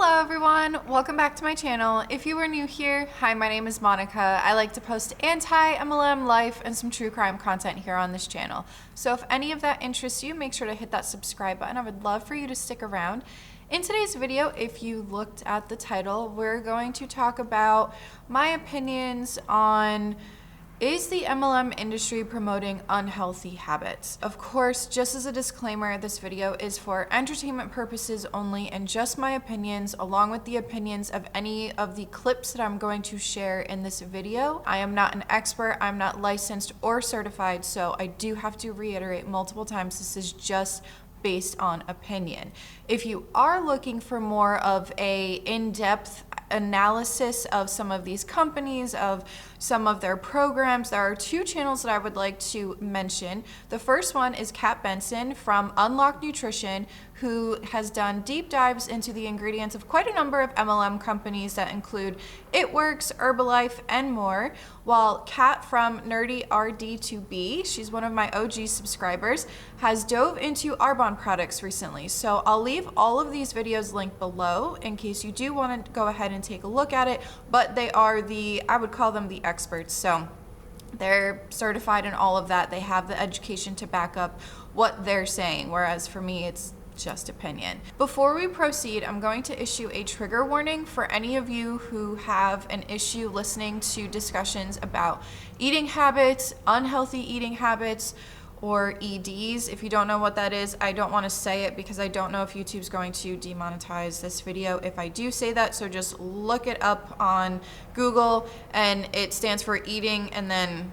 Hello everyone, welcome back to my channel. If you are new here, hi, my name is Monica. I like to post anti-MLM life and some true crime content here on this channel. So if any of that interests you, make sure to hit that subscribe button. I would love for you to stick around. In today's video, if you looked at the title, we're going to talk about my opinions on is the MLM industry promoting unhealthy habits? Of course, just as a disclaimer, this video is for entertainment purposes only and just my opinions along with the opinions of any of the clips that I'm going to share in this video. I am not an expert, I'm not licensed or certified, so I do have to reiterate multiple times, this is just based on opinion. If you are looking for more of a in-depth analysis of some of these companies, of some of their programs, there are two channels that I would like to mention. The first one is Benson from Unlock Nutrition, who has done deep dives into the ingredients of quite a number of MLM companies that include It Works, Herbalife, and more. While Kat from Nerdy RD2B, she's one of my OG subscribers, has dove into Arbonne products recently. So I'll leave all of these videos linked below in case you do want to go ahead and take a look at it, but they are I would call them the experts. So they're certified in all of that. They have the education to back up what they're saying, whereas for me, it's just opinion. Before we proceed, I'm going to issue a trigger warning for any of you who have an issue listening to discussions about eating habits, unhealthy eating habits, or EDs. If you don't know what that is, I don't want to say it because I don't know if YouTube's going to demonetize this video if I do say that, so just look it up on Google, and it stands for eating and then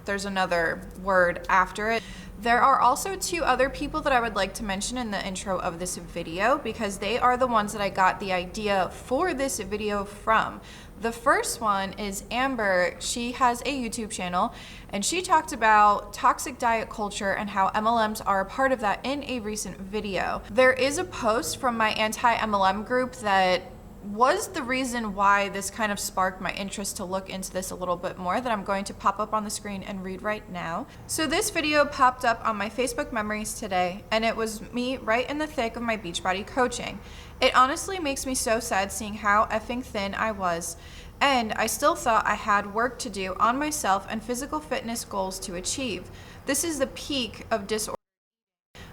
there's another word after it. There are also two other people that I would like to mention in the intro of this video because they are the ones that I got the idea for this video from. The first one is Amber. She has a YouTube channel and she talked about toxic diet culture and how MLMs are a part of that in a recent video. There is a post from my anti-MLM group that was the reason why this kind of sparked my interest to look into this a little bit more that I'm going to pop up on the screen and read right now. So this video popped up on my Facebook memories today, and it was me right in the thick of my Beachbody coaching. It honestly makes me so sad seeing how effing thin I was, and I still thought I had work to do on myself and physical fitness goals to achieve. This is the peak of disorder.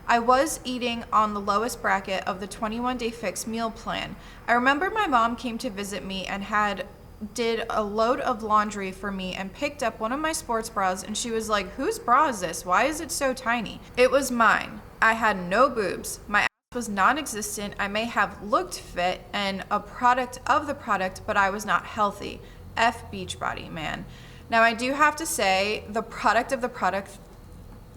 I was eating on the lowest bracket of the 21-day fixed meal plan. I remember my mom came to visit me and did a load of laundry for me and picked up one of my sports bras, and she was like, "Whose bra is this? Why is it so tiny?" It was mine. I had no boobs. My ass was non-existent. I may have looked fit and a product of the product, but I was not healthy. F Beachbody, man. Now I do have to say, the product of the product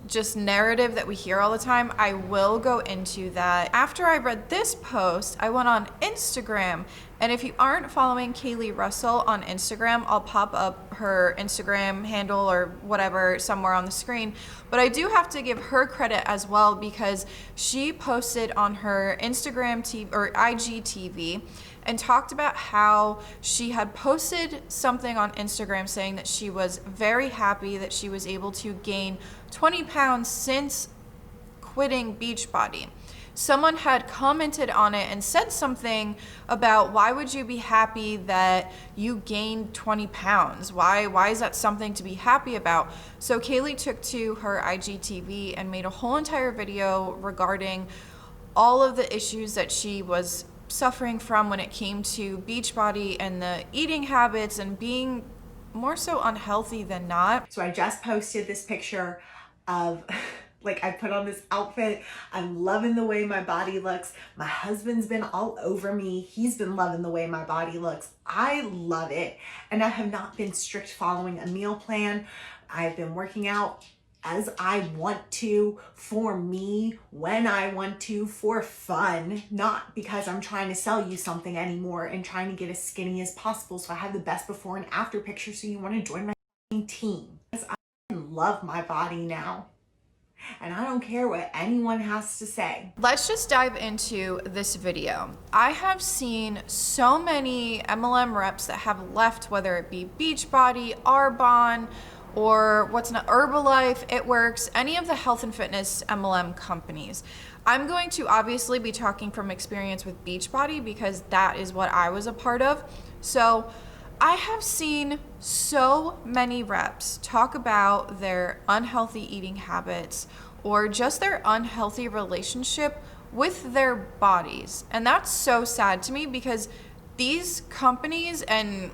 just narrative that we hear all the time, I will go into that. After I read this post, I went on Instagram, and if you aren't following Kaylie Russell on Instagram, I'll pop up her Instagram handle or whatever somewhere on the screen, but I do have to give her credit as well because she posted on her Instagram TV or IGTV and talked about how she had posted something on Instagram saying that she was very happy that she was able to gain 20 pounds since quitting Beachbody. Someone had commented on it and said something about why would you be happy that you gained 20 pounds? Why is that something to be happy about? So Kaylie took to her IGTV and made a whole entire video regarding all of the issues that she was suffering from when it came to Beachbody and the eating habits and being more so unhealthy than not. So I just posted this picture of like I put on this outfit. I'm loving the way my body looks. My husband's been all over me. He's been loving the way my body looks. I love it. And I have not been strict following a meal plan. I've been working out as I want to, for me, when I want to, for fun, not because I'm trying to sell you something anymore and trying to get as skinny as possible so I have the best before and after picture so you want to join my team. Because I love my body now. And I don't care what anyone has to say. Let's just dive into this video. I have seen so many MLM reps that have left, whether it be Beachbody, Arbonne, or what's not Herbalife, It Works, any of the health and fitness MLM companies. I'm going to obviously be talking from experience with Beachbody because that is what I was a part of. So I have seen so many reps talk about their unhealthy eating habits or just their unhealthy relationship with their bodies. And that's so sad to me because these companies and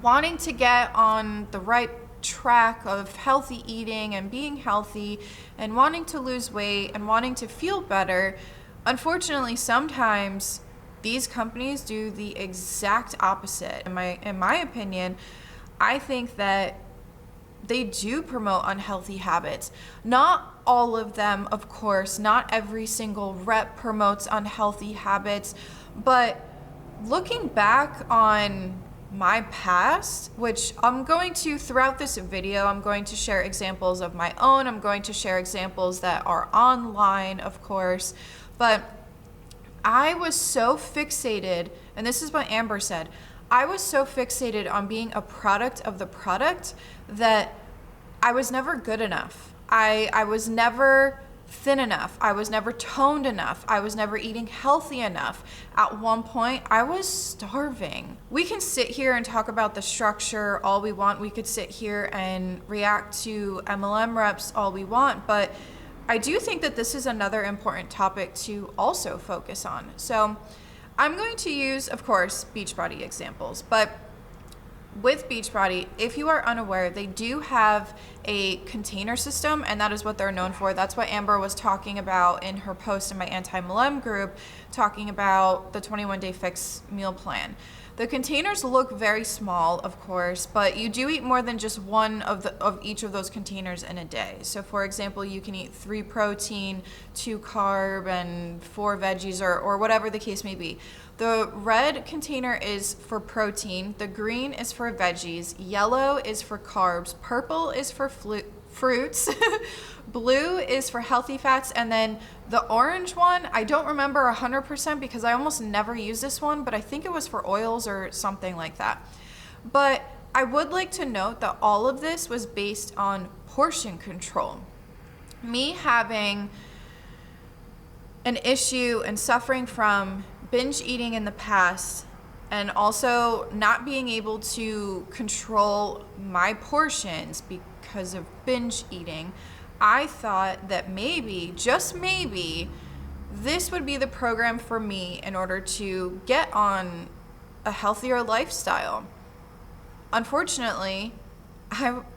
wanting to get on the right track of healthy eating and being healthy and wanting to lose weight and wanting to feel better, unfortunately, sometimes these companies do the exact opposite. In my opinion, I think that they do promote unhealthy habits. Not all of them, of course, not every single rep promotes unhealthy habits, but looking back on my past, which I'm going to, throughout this video, I'm going to share examples of my own. I'm going to share examples that are online, of course, but I was so fixated, and this is what Amber said, I was so fixated on being a product of the product that I was never good enough. I was never thin enough. I was never toned enough. I was never eating healthy enough. At one point, I was starving. We can sit here and talk about the structure all we want. We could sit here and react to MLM reps all we want, but I do think that this is another important topic to also focus on. So I'm going to use, of course, Beachbody examples, but with Beachbody, if you are unaware, they do have a container system, and that is what they're known for. That's what Amber was talking about in her post in my anti-MLM group, talking about the 21-day fix meal plan. The containers look very small, of course, but you do eat more than just one of each of those containers in a day. So for example, you can eat 3 protein, 2 carb, and 4 veggies, or whatever the case may be. The red container is for protein, the green is for veggies, yellow is for carbs, purple is for fruits, blue is for healthy fats, and then the orange one, I don't remember 100% because I almost never use this one, but I think it was for oils or something like that. But I would like to note that all of this was based on portion control. Me having an issue and suffering from binge eating in the past, and also not being able to control my portions because of binge eating, I thought that maybe, just maybe, this would be the program for me in order to get on a healthier lifestyle. Unfortunately,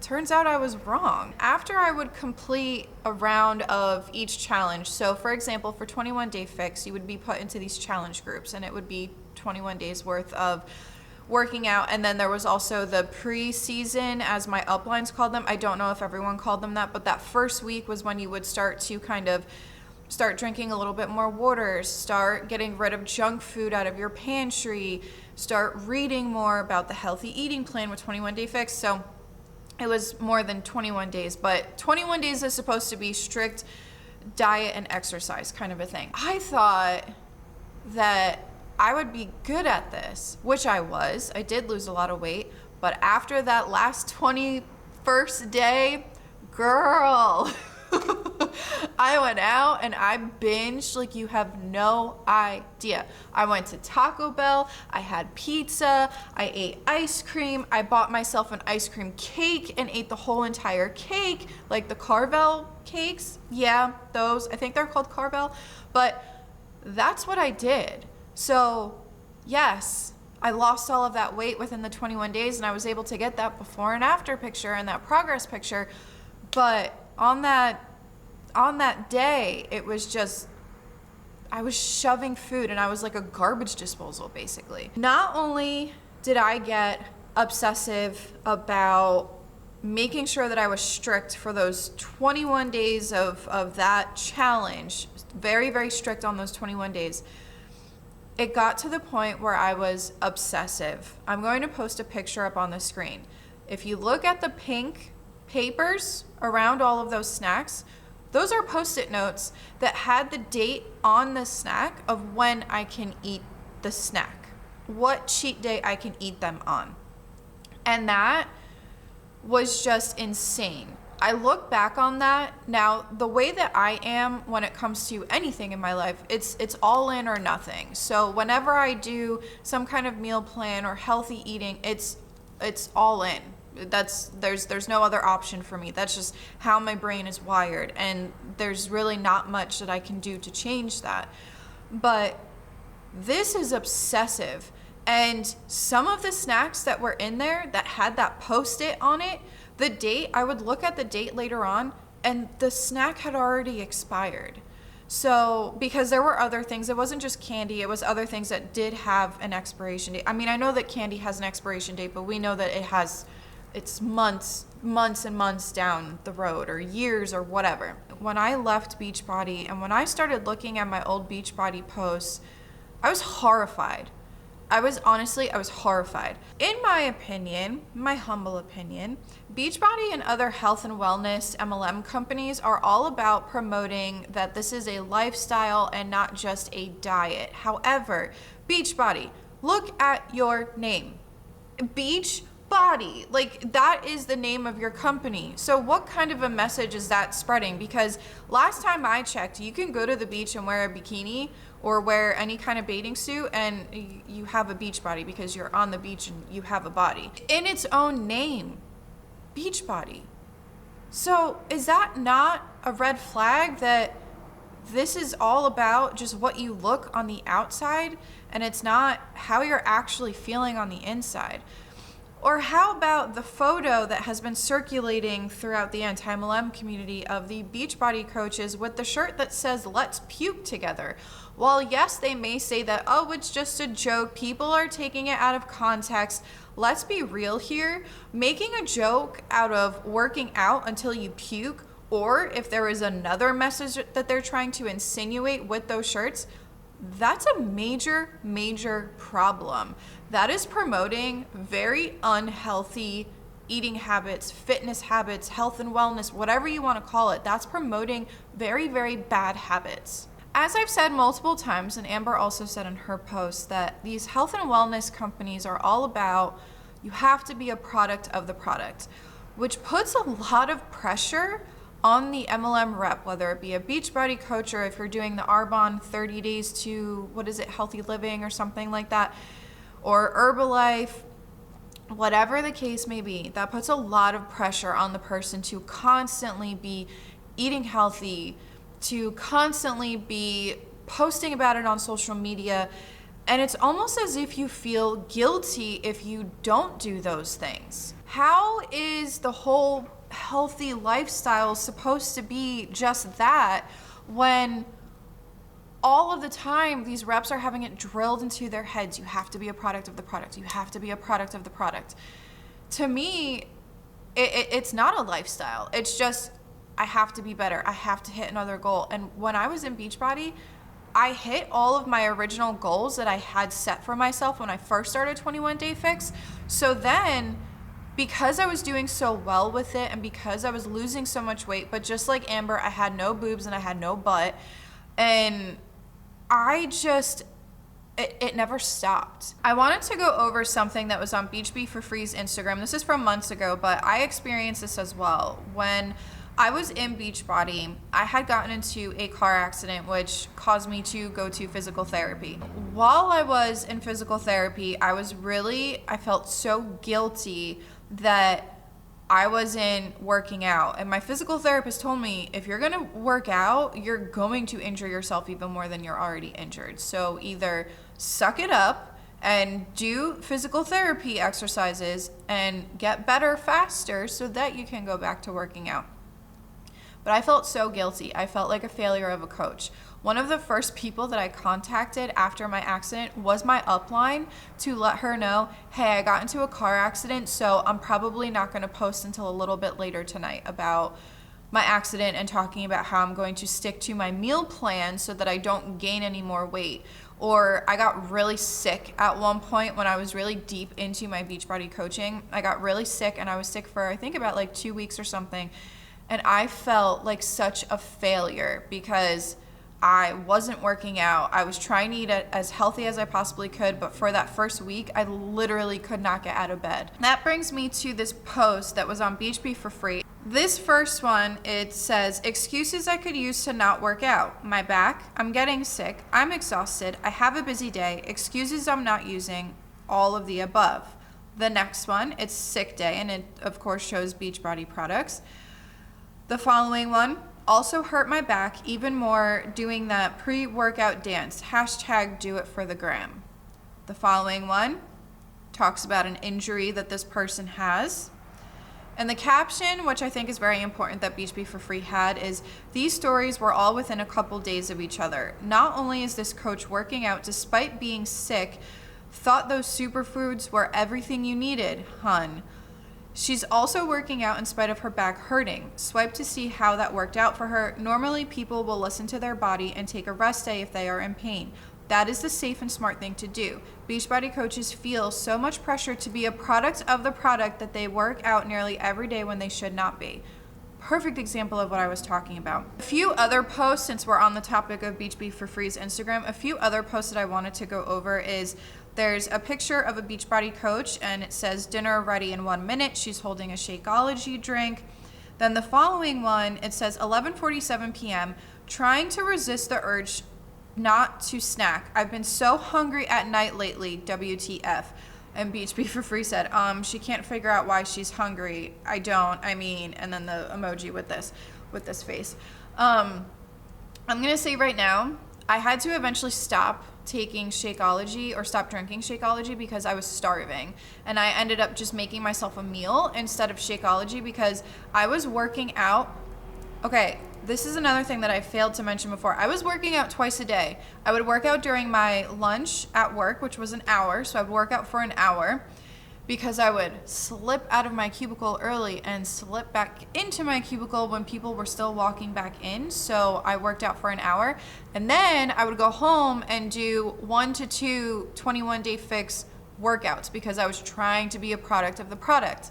turns out I was wrong. After I would complete a round of each challenge, so for example, for 21 Day Fix, you would be put into these challenge groups, and it would be 21 days worth of working out. And then there was also the pre-season, as my uplines called them. I don't know if everyone called them that, but that first week was when you would start to kind of start drinking a little bit more water, start getting rid of junk food out of your pantry, start reading more about the healthy eating plan with 21 Day Fix. So it was more than 21 days, but 21 days is supposed to be strict diet and exercise kind of a thing. I thought that I would be good at this, which I was. I did lose a lot of weight, but after that last 21st day, girl, I went out and I binged like you have no idea. I went to Taco Bell, I had pizza, I ate ice cream, I bought myself an ice cream cake and ate the whole entire cake, like the Carvel cakes. Yeah, those, I think they're called Carvel, but that's what I did. So yes, I lost all of that weight within the 21 days and I was able to get that before and after picture and that progress picture, but on that day, it was just, I was shoving food and I was like a garbage disposal, basically. Not only did I get obsessive about making sure that I was strict for those 21 days of that challenge, very, very strict on those 21 days, it got to the point where I was obsessive. I'm going to post a picture up on the screen. If you look at the pink papers around all of those snacks, those are Post-it notes that had the date on the snack of when I can eat the snack, what cheat day I can eat them on. And that was just insane. I look back on that now, the way that I am when it comes to anything in my life, it's all in or nothing. So whenever I do some kind of meal plan or healthy eating, it's all in. There's no other option for me. That's just how my brain is wired, and there's really not much that I can do to change that. But this is obsessive. And some of the snacks that were in there that had that Post-it on it, the date, I would look at the date later on and the snack had already expired. So, because there were other things, it wasn't just candy, it was other things that did have an expiration date. I mean, I know that candy has an expiration date, but we know that it's months and months down the road, or years or whatever. When I left Beachbody and when I started looking at my old Beachbody posts, I was horrified. I was horrified. In my opinion, my humble opinion, Beachbody and other health and wellness MLM companies are all about promoting that this is a lifestyle and not just a diet. However, Beachbody, look at your name. Beachbody, like that is the name of your company. So what kind of a message is that spreading? Because last time I checked, you can go to the beach and wear a bikini or wear any kind of bathing suit and you have a beach body because you're on the beach and you have a body. In its own name, Beachbody. So is that not a red flag that this is all about just what you look on the outside and it's not how you're actually feeling on the inside? Or how about the photo that has been circulating throughout the anti-MLM community of the Beachbody coaches with the shirt that says, "Let's puke together"? While yes, they may say that, oh, it's just a joke, people are taking it out of context. Let's be real here. Making a joke out of working out until you puke, or if there is another message that they're trying to insinuate with those shirts, that's a major, major problem. That is promoting very unhealthy eating habits, fitness habits, health and wellness, whatever you want to call it. That's promoting very, very bad habits. As I've said multiple times, and Amber also said in her post, that these health and wellness companies are all about you have to be a product of the product, which puts a lot of pressure on the MLM rep, whether it be a Beachbody coach or if you're doing the Arbonne 30 days to, healthy living or something like that, or Herbalife, whatever the case may be, that puts a lot of pressure on the person to constantly be eating healthy, to constantly be posting about it on social media. And it's almost as if you feel guilty if you don't do those things. How is the whole healthy lifestyle supposed to be just that when all of the time these reps are having it drilled into their heads? You have to be a product of the product. You have to be a product of the product. To me, it's not a lifestyle. It's just, I have to be better. I have to hit another goal. And when I was in Beachbody, I hit all of my original goals that I had set for myself when I first started 21 Day Fix. So then, because I was doing so well with it and because I was losing so much weight, but just like Amber, I had no boobs and I had no butt, and it never stopped. I wanted to go over something that was on Beach Bee for Free's Instagram. This is from months ago, but I experienced this as well. When I was in Beachbody, I had gotten into a car accident which caused me to go to physical therapy. While I was in physical therapy, I felt so guilty that I wasn't working out. And my physical therapist told me, if you're gonna work out, you're going to injure yourself even more than you're already injured. So either suck it up and do physical therapy exercises and get better faster so that you can go back to working out. But I felt so guilty. I felt like a failure of a coach. One of the first people that I contacted after my accident was my upline to let her know, hey, I got into a car accident, so I'm probably not going to post until a little bit later tonight about my accident and talking about how I'm going to stick to my meal plan so that I don't gain any more weight. Or I got really sick at one point when I was really deep into my Beachbody coaching. I got really sick, and I was sick for I think about like 2 weeks or something. And I felt like such a failure because I wasn't working out. I was trying to eat as healthy as I possibly could, but for that first week, I literally could not get out of bed. That brings me to this post that was on Beach Bee for Free. This first one, it says, excuses I could use to not work out. My back, I'm getting sick, I'm exhausted, I have a busy day, excuses I'm not using, all of the above. The next one, it's sick day, and it of course shows Beachbody products. The following one, also hurt my back even more doing that pre-workout dance. Hashtag do it for the gram. The following one talks about an injury that this person has. And the caption, which I think is very important that Beach Be For Free had, is these stories were all within a couple days of each other. Not only is this coach working out despite being sick, thought those superfoods were everything you needed, hun. She's also working out in spite of her back hurting. Swipe to see how that worked out for her. Normally people will listen to their body and take a rest day if they are in pain. That is the safe and smart thing to do. Beachbody coaches feel so much pressure to be a product of the product that they work out nearly every day when they should not be. Perfect example of what I was talking about. A few other posts, since we're on the topic of Beach Be For Free's Instagram, a few other posts that I wanted to go over is there's a picture of a Beachbody coach and it says dinner ready in 1 minute. She's holding a Shakeology drink. Then the following one, it says 11:47 p.m. trying to resist the urge not to snack. I've been so hungry at night lately, WTF. And Beach Be For Free said, she can't figure out why she's hungry. And then the emoji with this face. I'm gonna say right now, I had to eventually stop taking Shakeology or stop drinking Shakeology because I was starving. And I ended up just making myself a meal instead of Shakeology because I was working out. Okay, this is another thing that I failed to mention before. I was working out twice a day. I would work out during my lunch at work, which was an hour. So I would work out for an hour because I would slip out of my cubicle early and slip back into my cubicle when people were still walking back in. So I worked out for an hour. And then I would go home and do 1 to 2 21-day fix workouts because I was trying to be a product of the product.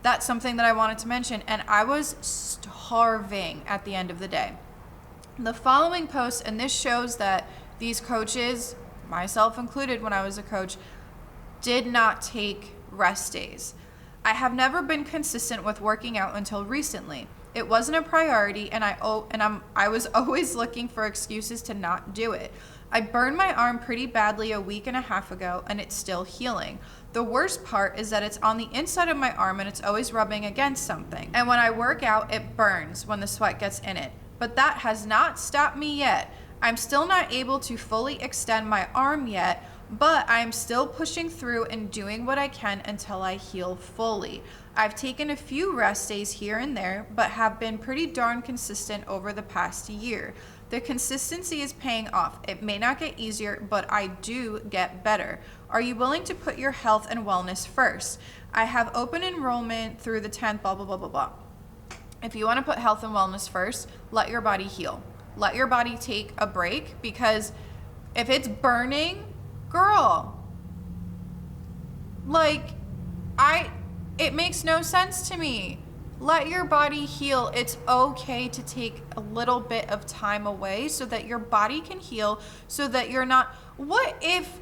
That's something that I wanted to mention, and I was starving at the end of the day. The following post, and this shows that these coaches, myself included when I was a coach, did not take rest days. I have never been consistent with working out until recently. It wasn't a priority, and I was always looking for excuses to not do it. I burned my arm pretty badly a week and a half ago, and it's still healing. The worst part is that it's on the inside of my arm and it's always rubbing against something. And when I work out, it burns when the sweat gets in it. But that has not stopped me yet. I'm still not able to fully extend my arm yet, but I'm still pushing through and doing what I can until I heal fully. I've taken a few rest days here and there, but have been pretty darn consistent over the past year. The consistency is paying off. It may not get easier, but I do get better. Are you willing to put your health and wellness first? I have open enrollment through the 10th, blah, blah, blah, blah, blah. If you want to put health and wellness first, let your body heal. Let your body take a break, because if it's burning, girl, it makes no sense to me. Let your body heal. It's okay to take a little bit of time away so that your body can heal, so that you're not, what if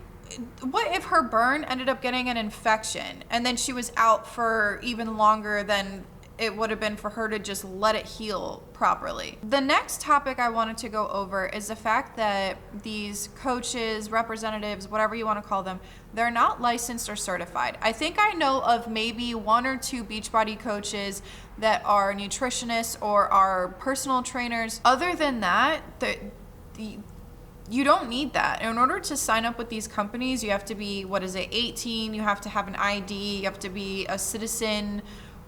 her burn ended up getting an infection and then she was out for even longer than it would have been for her to just let it heal properly? The next topic I wanted to go over is the fact that these coaches, representatives, whatever you want to call them, they're not licensed or certified. I think I know of maybe 1 or 2 Beachbody coaches that are nutritionists or are personal trainers. Other than that, you don't need that. In order to sign up with these companies, you have to be, 18, you have to have an ID, you have to be a citizen,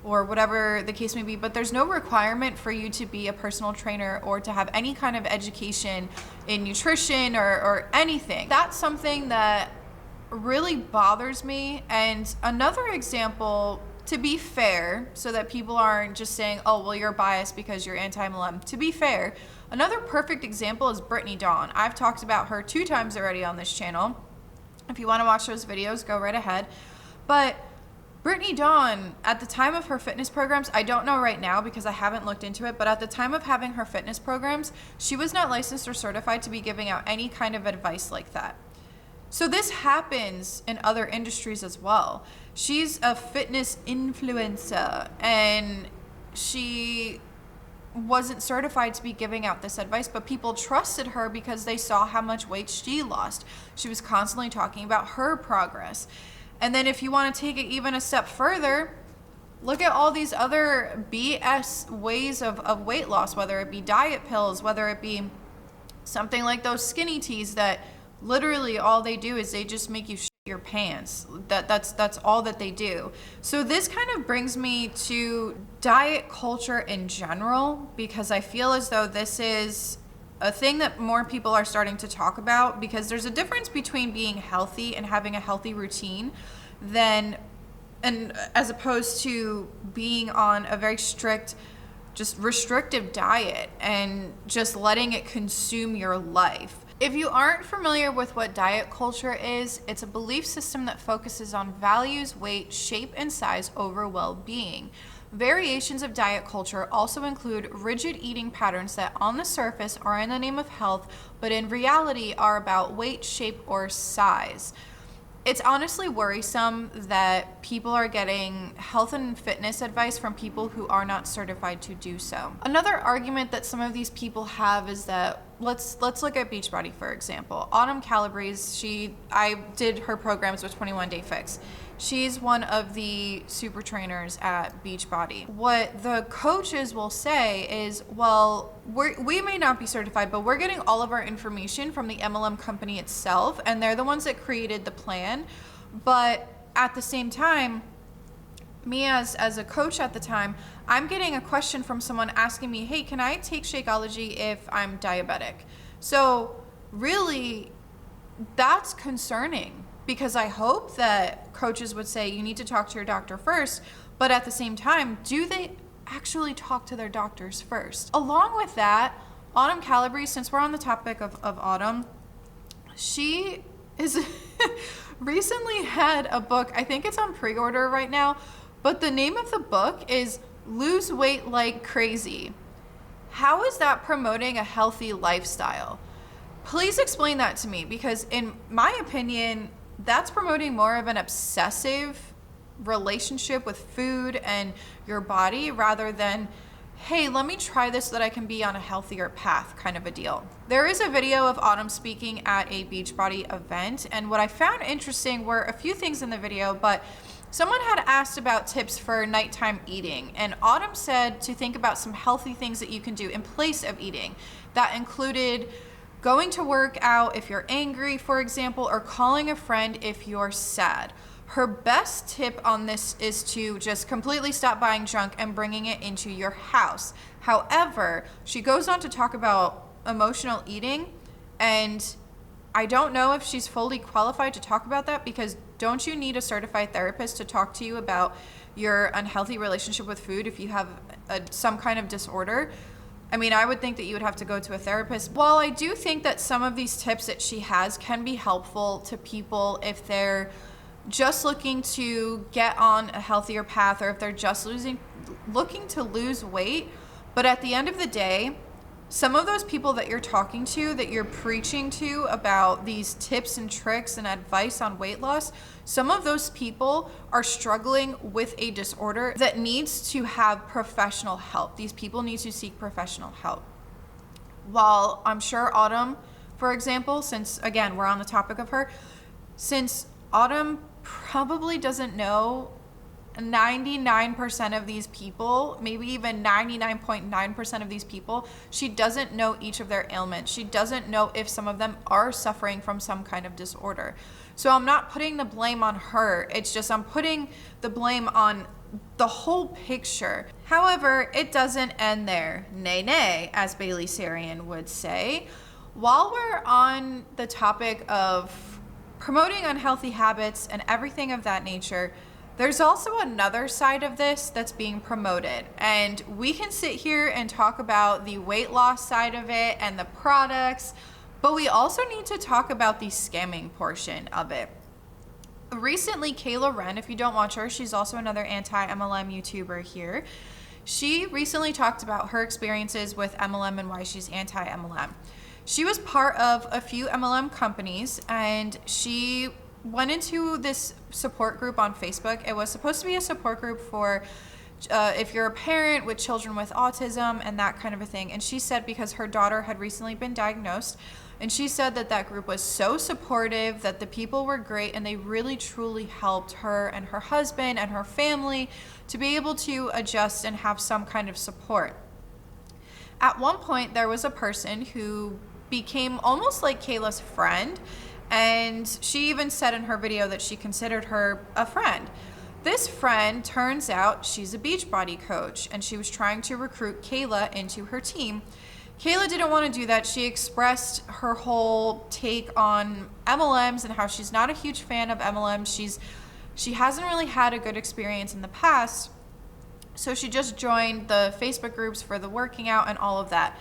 or whatever the case may be, but there's no requirement for you to be a personal trainer or to have any kind of education in nutrition or anything. That's something that really bothers me. And another example, to be fair, so that people aren't just saying, oh, well, you're biased because you're anti-MLM. To be fair, another perfect example is Brittany Dawn. I've talked about her 2 times already on this channel. If you want to watch those videos, go right ahead. But Brittany Dawn, at the time of her fitness programs, I don't know right now because I haven't looked into it, but at the time of having her fitness programs, she was not licensed or certified to be giving out any kind of advice like that. So this happens in other industries as well. She's a fitness influencer, and she wasn't certified to be giving out this advice, but people trusted her because they saw how much weight she lost. She was constantly talking about her progress. And then if you want to take it even a step further, look at all these other BS ways of weight loss, whether it be diet pills, whether it be something like those skinny teas that literally all they do is they just make you shit your pants. That's all that they do. So this kind of brings me to diet culture in general, because I feel as though this is a thing that more people are starting to talk about, because there's a difference between being healthy and having a healthy routine and as opposed to being on a very strict, just restrictive diet and just letting it consume your life. If you aren't familiar with what diet culture is, it's a belief system that focuses on values, weight, shape, and size over well-being. Variations of diet culture also include rigid eating patterns that on the surface are in the name of health, but in reality are about weight, shape, or size. It's honestly worrisome that people are getting health and fitness advice from people who are not certified to do so. Another argument that some of these people have is that, let's look at Beachbody for example. Autumn Calabrese, I did her programs with 21 Day Fix. She's one of the super trainers at Beachbody. What the coaches will say is, well, we may not be certified, but we're getting all of our information from the MLM company itself, and they're the ones that created the plan. But at the same time, me as a coach at the time, I'm getting a question from someone asking me, hey, can I take Shakeology if I'm diabetic? So really, that's concerning, because I hope that coaches would say you need to talk to your doctor first, but at the same time, do they actually talk to their doctors first? Along with that, Autumn Calabrese, since we're on the topic of Autumn, she is recently had a book, I think it's on pre-order right now, but the name of the book is Lose Weight Like Crazy. How is that promoting a healthy lifestyle? Please explain that to me, because in my opinion, that's promoting more of an obsessive relationship with food and your body rather than, hey, let me try this so that I can be on a healthier path kind of a deal. There is a video of Autumn speaking at a Beachbody event, and what I found interesting were a few things in the video, but someone had asked about tips for nighttime eating, and Autumn said to think about some healthy things that you can do in place of eating. That included going to work out if you're angry, for example, or calling a friend if you're sad. Her best tip on this is to just completely stop buying junk and bringing it into your house. However, she goes on to talk about emotional eating, and I don't know if she's fully qualified to talk about that, because don't you need a certified therapist to talk to you about your unhealthy relationship with food if you have some kind of disorder? I mean, I would think that you would have to go to a therapist. While I do think that some of these tips that she has can be helpful to people if they're just looking to get on a healthier path, or if they're just looking to lose weight, but at the end of the day, some of those people that you're talking to, that you're preaching to about these tips and tricks and advice on weight loss, some of those people are struggling with a disorder that needs to have professional help. These people need to seek professional help. While I'm sure Autumn, for example, since again, we're on the topic of her, since Autumn probably doesn't know 99% of these people, maybe even 99.9% of these people, she doesn't know each of their ailments. She doesn't know if some of them are suffering from some kind of disorder. So I'm not putting the blame on her. It's just I'm putting the blame on the whole picture. However, it doesn't end there. Nay, nay, as Bailey Sarian would say. While we're on the topic of promoting unhealthy habits and everything of that nature, there's also another side of this that's being promoted, and we can sit here and talk about the weight loss side of it and the products, but we also need to talk about the scamming portion of it. Recently, Kayla, if you don't watch her, she's also another anti-MLM YouTuber here. She recently talked about her experiences with MLM and why she's anti-MLM. She was part of a few MLM companies, and she went into this support group on Facebook. It was supposed to be a support group for if you're a parent with children with autism and that kind of a thing. And she said because her daughter had recently been diagnosed, and she said that that group was so supportive, that the people were great, and they really truly helped her and her husband and her family to be able to adjust and have some kind of support. At one point, there was a person who became almost like Kayla's friend, and she even said in her video that she considered her a friend. This friend, turns out she's a Beachbody coach, and she was trying to recruit Kayla into her team. Kayla didn't want to do that. She expressed her whole take on MLMs and how she's not a huge fan of MLMs. She hasn't really had a good experience in the past, so she just joined the Facebook groups for the working out and all of that.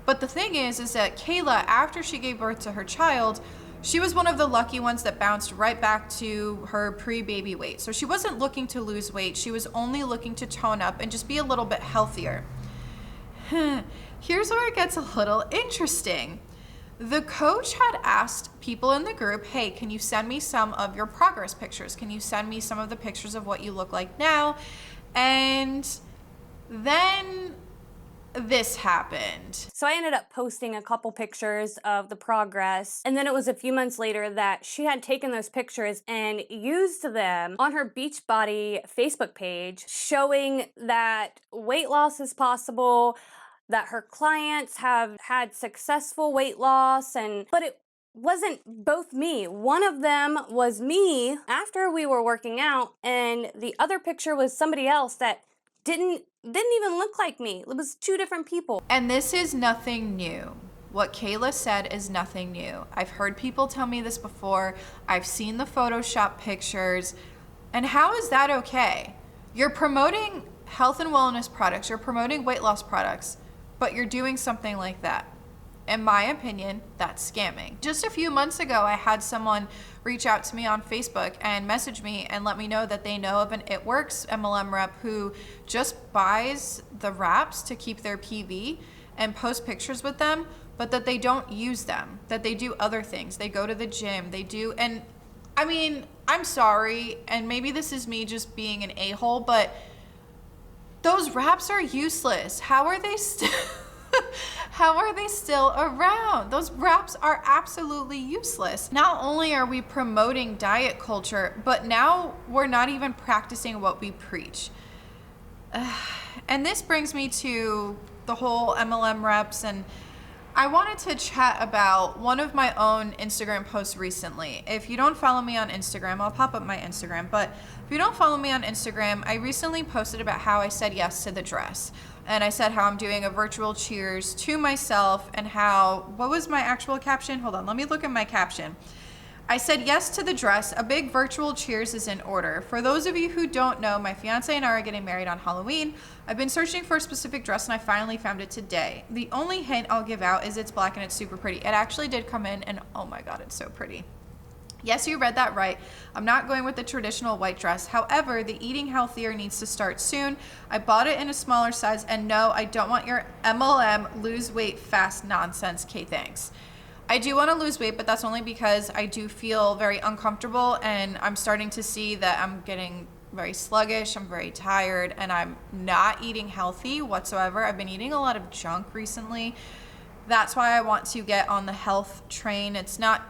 But the thing is that Kayla, after she gave birth to her child, she was one of the lucky ones that bounced right back to her pre-baby weight. So she wasn't looking to lose weight. She was only looking to tone up and just be a little bit healthier. Here's where it gets a little interesting. The coach had asked people in the group, hey, can you send me some of your progress pictures? Can you send me some of the pictures of what you look like now? And then this happened. So I ended up posting a couple pictures of the progress, and then it was a few months later that she had taken those pictures and used them on her Beachbody Facebook page, showing that weight loss is possible, that her clients have had successful weight loss, but it wasn't both me. One of them was me after we were working out, and the other picture was somebody else that didn't even look like me. It was two different people. And this is nothing new. What Kayla said is nothing new. I've heard people tell me this before. I've seen the Photoshop pictures. And how is that okay? You're promoting health and wellness products, you're promoting weight loss products, but you're doing something like that. In my opinion, that's scamming. Just a few months ago, I had someone reach out to me on Facebook and message me and let me know that they know of an It Works MLM rep who just buys the wraps to keep their PV and post pictures with them, but that they don't use them, that they do other things. They go to the gym, they do, and I mean, I'm sorry, and maybe this is me just being an a-hole, but those wraps are useless. How are they still... How are they still around? Those wraps are absolutely useless. Not only are we promoting diet culture, but now we're not even practicing what we preach. And this brings me to the whole MLM reps, and I wanted to chat about one of my own Instagram posts recently. If you don't follow me on Instagram, I'll pop up my Instagram, but if you don't follow me on Instagram, I recently posted about how I said yes to the dress. And I said how I'm doing a virtual cheers to myself, and how, what was my actual caption? Hold on, let me look at my caption. I said yes to the dress. A big virtual cheers is in order. For those of you who don't know, my fiance and I are getting married on Halloween. I've been searching for a specific dress and I finally found it today. The only hint I'll give out is it's black and it's super pretty. It actually did come in and oh my God, it's so pretty. Yes, you read that right. I'm not going with the traditional white dress. However, the eating healthier needs to start soon. I bought it in a smaller size, and no, I don't want your MLM lose weight fast nonsense. Okay, thanks. I do want to lose weight, but that's only because I do feel very uncomfortable, and I'm starting to see that I'm getting very sluggish, I'm very tired, and I'm not eating healthy whatsoever. I've been eating a lot of junk recently. That's why I want to get on the health train. It's not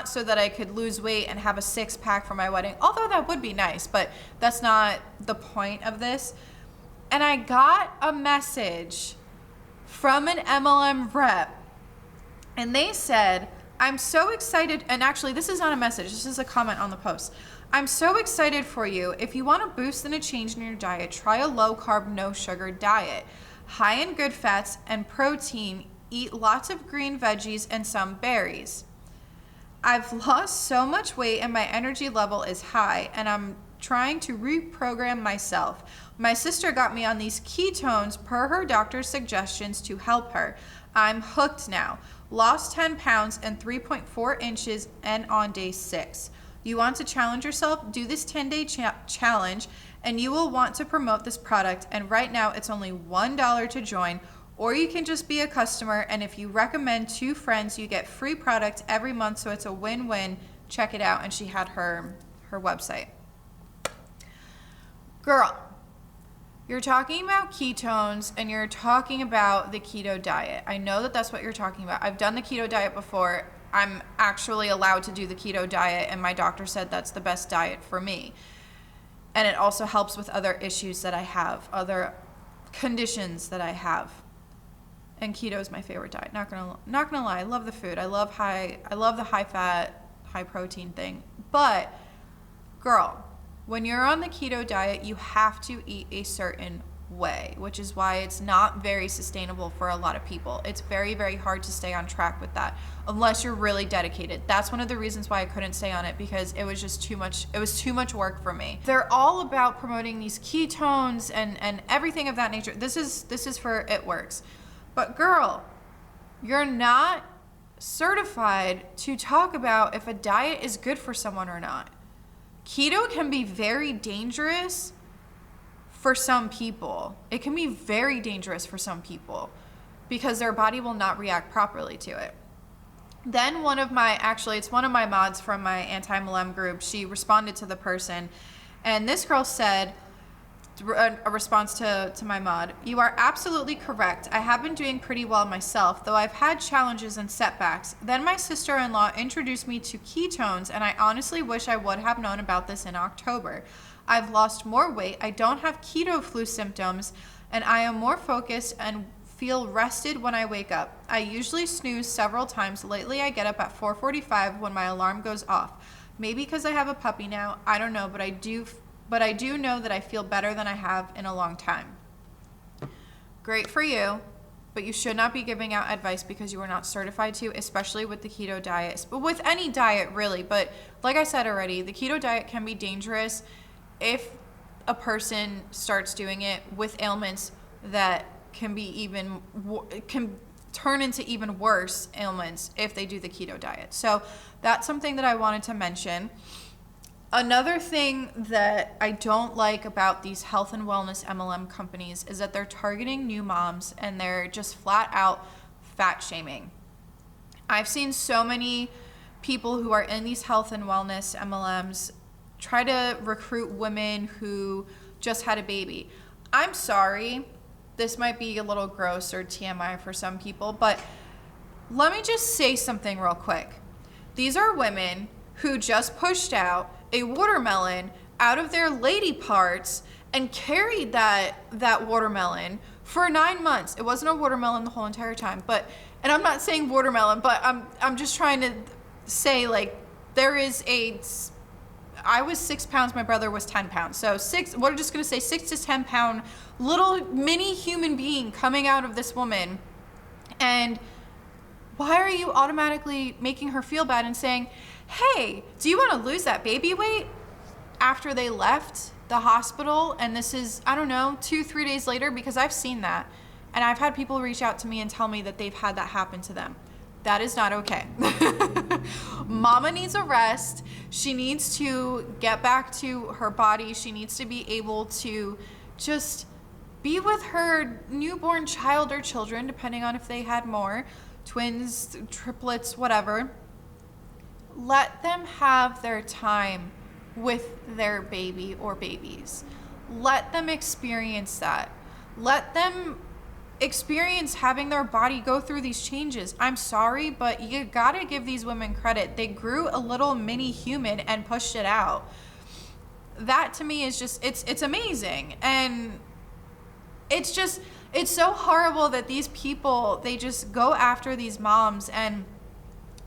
so that I could lose weight and have a six-pack for my wedding, although that would be nice, but that's not the point of this. And I got a message from an MLM rep, and they said, I'm so excited, and actually this is not a message, this is a comment on the post. I'm so excited for you. If you want a boost and a change in your diet, try a low-carb, no-sugar diet. High in good fats and protein, eat lots of green veggies and some berries. I've lost so much weight and my energy level is high, and I'm trying to reprogram myself. My sister got me on these ketones per her doctor's suggestions to help her. I'm hooked now. Lost 10 pounds and 3.4 inches and on day 6. You want to challenge yourself? Do this 10-day challenge and you will want to promote this product, and right now it's only $1 to join. Or you can just be a customer, and if you recommend 2 friends, you get free product every month, so it's a win-win. Check it out. And she had her website. Girl, You're talking about ketones and you're talking about the keto diet. I know that that's what you're talking about. I've done the keto diet before. I'm actually allowed to do the keto diet, and my doctor said that's the best diet for me. And it also helps with other issues that I have, other conditions that I have. And keto is my favorite diet. Not gonna lie. I love the food. I love the high fat, high protein thing. But girl, when you're on the keto diet, you have to eat a certain way, which is why it's not very sustainable for a lot of people. It's very, very hard to stay on track with that unless you're really dedicated. That's one of the reasons why I couldn't stay on it, because it was just too much. It was too much work for me. They're all about promoting these ketones and everything of that nature. This is for It Works. But girl, you're not certified to talk about if a diet is good for someone or not. Keto can be very dangerous for some people. It can be very dangerous for some people because their body will not react properly to it. Then it's one of my mods from my anti-MLM group, she responded to the person, and this girl said, a response to my mod, "You are absolutely correct. I have been doing pretty well myself, though I've had challenges and setbacks. Then my sister-in-law introduced me to ketones, and I honestly wish I would have known about this in October. I've lost more weight, I don't have keto flu symptoms, and I am more focused and feel rested when I wake up. I usually snooze several times. Lately I get up at 4:45 when my alarm goes off. Maybe because I have a puppy now, I don't know, but I do know that I feel better than I have in a long time." Great for you, but you should not be giving out advice because you are not certified to, especially with the keto diet, but with any diet really. But like I said already, the keto diet can be dangerous if a person starts doing it with ailments that can turn into even worse ailments if they do the keto diet. So that's something that I wanted to mention. Another thing that I don't like about these health and wellness MLM companies is that they're targeting new moms and they're just flat out fat shaming. I've seen so many people who are in these health and wellness MLMs try to recruit women who just had a baby. I'm sorry, this might be a little gross or TMI for some people, but let me just say something real quick. These are women who just pushed out a watermelon out of their lady parts and carried that watermelon for 9 months. It wasn't a watermelon the whole entire time, and I'm not saying watermelon, but I'm just trying to say, like, I was 6 pounds, my brother was 10 pounds. So we're just gonna say 6 to 10 pound little mini human being coming out of this woman. And why are you automatically making her feel bad and saying, "Hey, do you wanna lose that baby weight?" after they left the hospital? And this is, I don't know, 2-3 days later, because I've seen that. And I've had people reach out to me and tell me that they've had that happen to them. That is not okay. Mama needs a rest. She needs to get back to her body. She needs to be able to just be with her newborn child or children, depending on if they had more, twins, triplets, whatever. Let them have their time with their baby or babies. Let them experience that. Let them experience having their body go through these changes. I'm sorry, but you gotta give these women credit. They grew a little mini human and pushed it out. That to me is just, it's amazing. And it's so horrible that these people, they just go after these moms.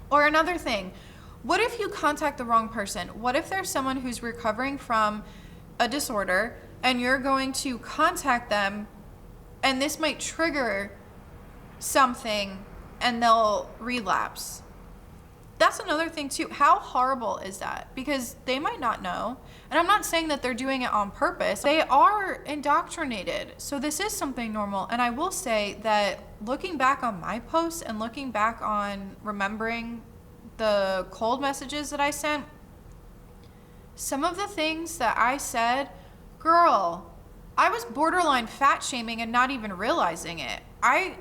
Or another thing, what if you contact the wrong person? What if there's someone who's recovering from a disorder and you're going to contact them, and this might trigger something and they'll relapse? That's another thing too. How horrible is that? Because they might not know. And I'm not saying that they're doing it on purpose. They are indoctrinated. So this is something normal. And I will say that looking back on my posts and looking back on remembering the cold messages that I sent, some of the things that I said, girl, I was borderline fat shaming and not even realizing it. I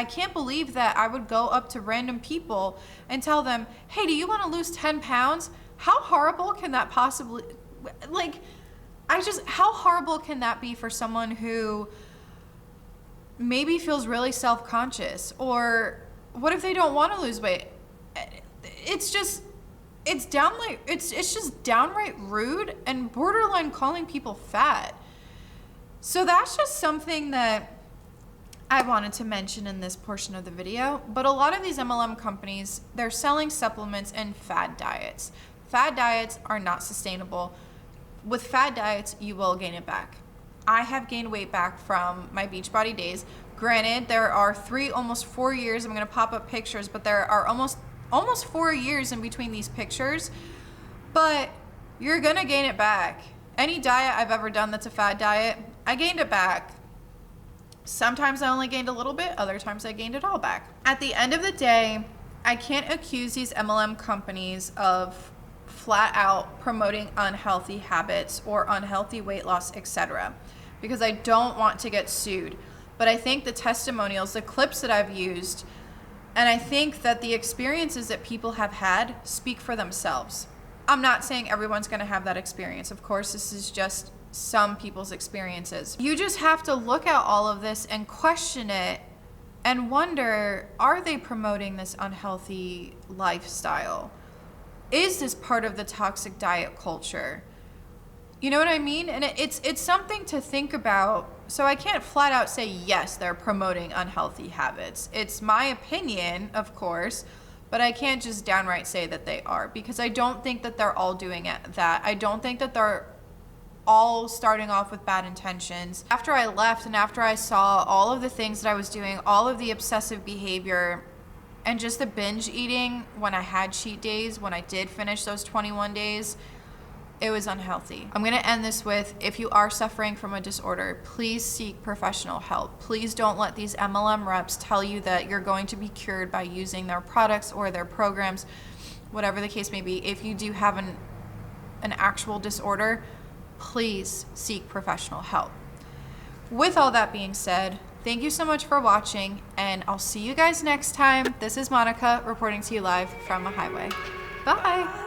can't believe that I would go up to random people and tell them, "Hey, do you want to lose 10 pounds? How horrible can that possibly, like, how horrible can that be for someone who maybe feels really self-conscious? Or what if they don't want to lose weight? It's just downright rude and borderline calling people fat. So that's just something that I wanted to mention in this portion of the video. But a lot of these MLM companies, they're selling supplements and fad diets. Fad diets are not sustainable. With fad diets, you will gain it back. I have gained weight back from my Beachbody days. Granted, there are almost 4 years. I'm gonna pop up pictures, but there are almost 4 years in between these pictures. But you're gonna gain it back. Any diet I've ever done that's a fad diet, I gained it back. Sometimes I only gained a little bit, other times I gained it all back. At the end of the day, I can't accuse these MLM companies of flat out promoting unhealthy habits or unhealthy weight loss, etc., because I don't want to get sued. But I think the testimonials, the clips that I've used, and I think that the experiences that people have had speak for themselves. I'm not saying everyone's going to have that experience. Of course, this is just some people's experiences. You just have to look at all of this and question it and wonder, are they promoting this unhealthy lifestyle? Is this part of the toxic diet culture? You know what I mean? And it's something to think about. So I can't flat out say, yes, they're promoting unhealthy habits. It's my opinion, of course, but I can't just downright say that they are, because I don't think that they're all doing that. I don't think that they're all starting off with bad intentions. After I left and after I saw all of the things that I was doing, all of the obsessive behavior and just the binge eating when I had cheat days, when I did finish those 21 days, it was unhealthy. I'm gonna end this with, if you are suffering from a disorder, please seek professional help. Please don't let these MLM reps tell you that you're going to be cured by using their products or their programs, whatever the case may be. If you do have an actual disorder, please seek professional help. With all that being said, thank you so much for watching, and I'll see you guys next time. This is Monica reporting to you live from a highway. Bye.